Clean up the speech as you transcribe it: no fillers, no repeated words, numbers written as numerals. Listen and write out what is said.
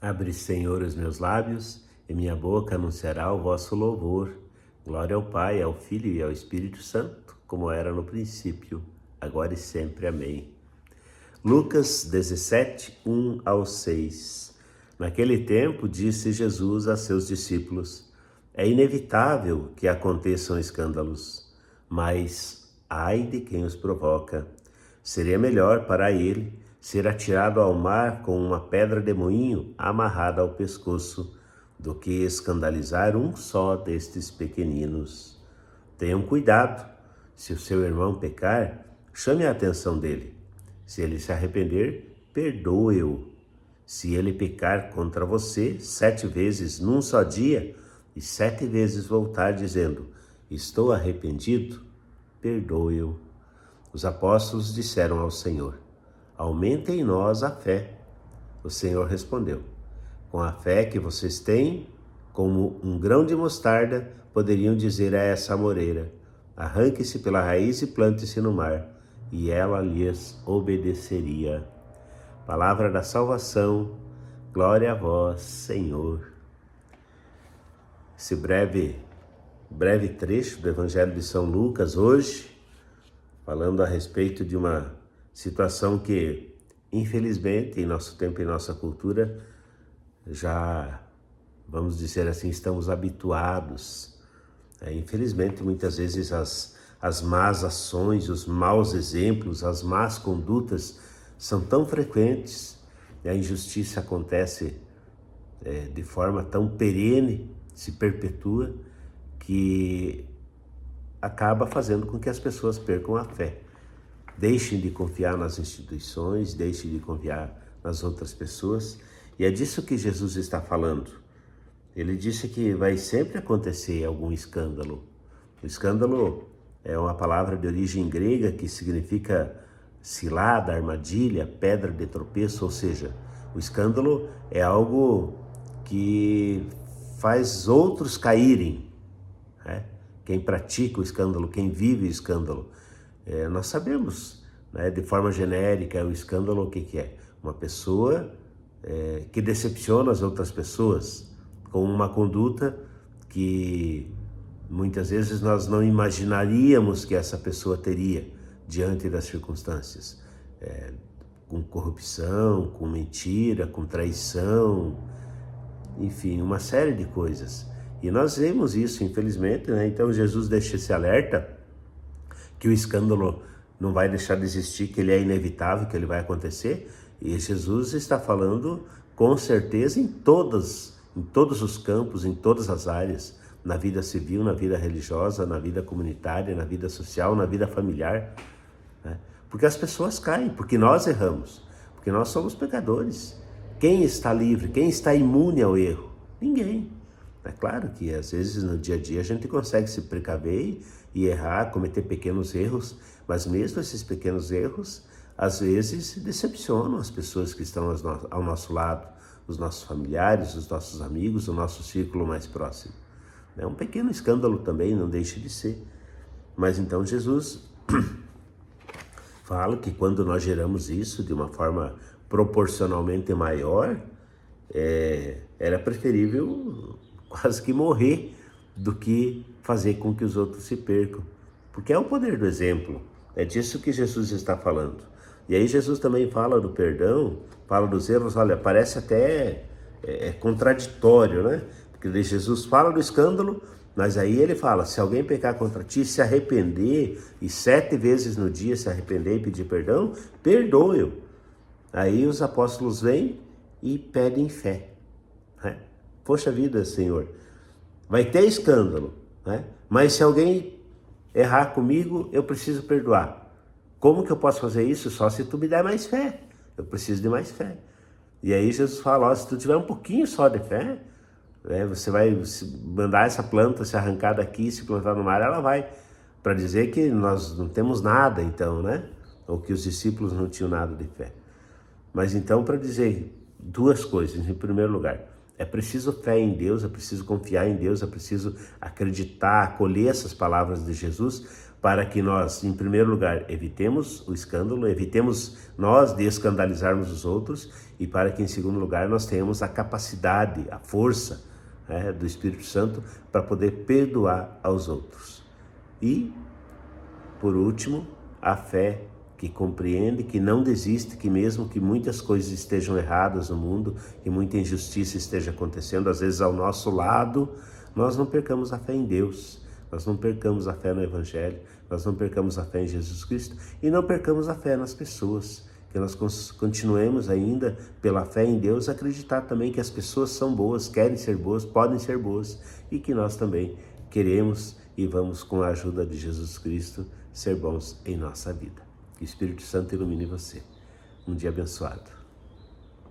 Abre, Senhor, os meus lábios, e minha boca anunciará o vosso louvor. Glória ao Pai, ao Filho e ao Espírito Santo, como era no princípio, agora e sempre. Amém. Lucas 17, 1 ao 6. Naquele tempo, disse Jesus a seus discípulos: é inevitável que aconteçam escândalos, mas ai de quem os provoca. Seria melhor para ele ser atirado ao mar com uma pedra de moinho amarrada ao pescoço, do que escandalizar um só destes pequeninos. Tenham cuidado, se o seu irmão pecar, chame a atenção dele. Se ele se arrepender, perdoe-o. Se ele pecar contra você 7 vezes num só dia, e 7 vezes voltar dizendo, estou arrependido, perdoe-o. Os apóstolos disseram ao Senhor, aumenta em nós a fé. O Senhor respondeu, com a fé que vocês têm, como um grão de mostarda, poderiam dizer a essa amoreira, arranque-se pela raiz e plante-se no mar, e ela lhes obedeceria. Palavra da salvação, glória a vós, Senhor. Esse breve trecho do Evangelho de São Lucas, hoje, falando a respeito de uma situação que, infelizmente, em nosso tempo e nossa cultura, já, vamos dizer assim, estamos habituados. Infelizmente, muitas vezes as más ações, os maus exemplos, as más condutas são tão frequentes, e a injustiça acontece de forma tão perene, se perpetua, que acaba fazendo com que as pessoas percam a fé. Deixem de confiar nas instituições, deixem de confiar nas outras pessoas. E é disso que Jesus está falando. Ele disse que vai sempre acontecer algum escândalo. O escândalo é uma palavra de origem grega que significa cilada, armadilha, pedra de tropeço, ou seja, o escândalo é algo que faz outros caírem, né? Quem pratica o escândalo, quem vive o escândalo. Nós sabemos, né, de forma genérica, o escândalo o que é? Uma pessoa que decepciona as outras pessoas com uma conduta que muitas vezes nós não imaginaríamos que essa pessoa teria diante das circunstâncias. Com corrupção, com mentira, com traição, enfim, uma série de coisas. E nós vemos isso, infelizmente, né? Então Jesus deixa esse alerta que o escândalo não vai deixar de existir, que ele é inevitável, que ele vai acontecer. E Jesus está falando com certeza em todos os campos, em todas as áreas, na vida civil, na vida religiosa, na vida comunitária, na vida social, na vida familiar, né? Porque as pessoas caem, porque nós erramos, porque nós somos pecadores. Quem está livre, quem está imune ao erro? Ninguém. É claro que às vezes no dia a dia a gente consegue se precaver e errar, cometer pequenos erros, mas mesmo esses pequenos erros, às vezes decepcionam as pessoas que estão ao nosso lado, os nossos familiares, os nossos amigos, o nosso círculo mais próximo. É um pequeno escândalo também, não deixa de ser. Mas então Jesus fala que quando nós geramos isso de uma forma proporcionalmente maior, era preferível quase que morrer do que fazer com que os outros se percam. Porque é o poder do exemplo, é disso que Jesus está falando. E aí Jesus também fala do perdão, fala dos erros, olha, parece até contraditório, né? Porque Jesus fala do escândalo, mas aí ele fala, se alguém pecar contra ti, se arrepender, e 7 vezes no dia se arrepender e pedir perdão, perdoe-o. Aí os apóstolos vêm e pedem fé, né? Poxa vida, Senhor, vai ter escândalo, né? Mas se alguém errar comigo, eu preciso perdoar. Como que eu posso fazer isso? Só se tu me der mais fé. Eu preciso de mais fé. E aí Jesus fala, ó, se tu tiver um pouquinho só de fé, você vai mandar essa planta se arrancar daqui, se plantar no mar, ela vai. Para dizer que nós não temos nada, então, né? Ou que os discípulos não tinham nada de fé. Mas então, para dizer 2 coisas. Em primeiro lugar, é preciso fé em Deus, é preciso confiar em Deus, é preciso acreditar, acolher essas palavras de Jesus, para que nós, em primeiro lugar, evitemos o escândalo, evitemos nós de escandalizarmos os outros, e para que, em segundo lugar, nós tenhamos a capacidade, a força, né, do Espírito Santo para poder perdoar aos outros. E, por último, a fé que compreende, que não desiste, que mesmo que muitas coisas estejam erradas no mundo, que muita injustiça esteja acontecendo, às vezes ao nosso lado, nós não percamos a fé em Deus, nós não percamos a fé no Evangelho, nós não percamos a fé em Jesus Cristo e não percamos a fé nas pessoas, que nós continuemos ainda, pela fé em Deus, acreditar também que as pessoas são boas, querem ser boas, podem ser boas, e que nós também queremos e vamos, com a ajuda de Jesus Cristo, ser bons em nossa vida. Que o Espírito Santo ilumine você. Um dia abençoado.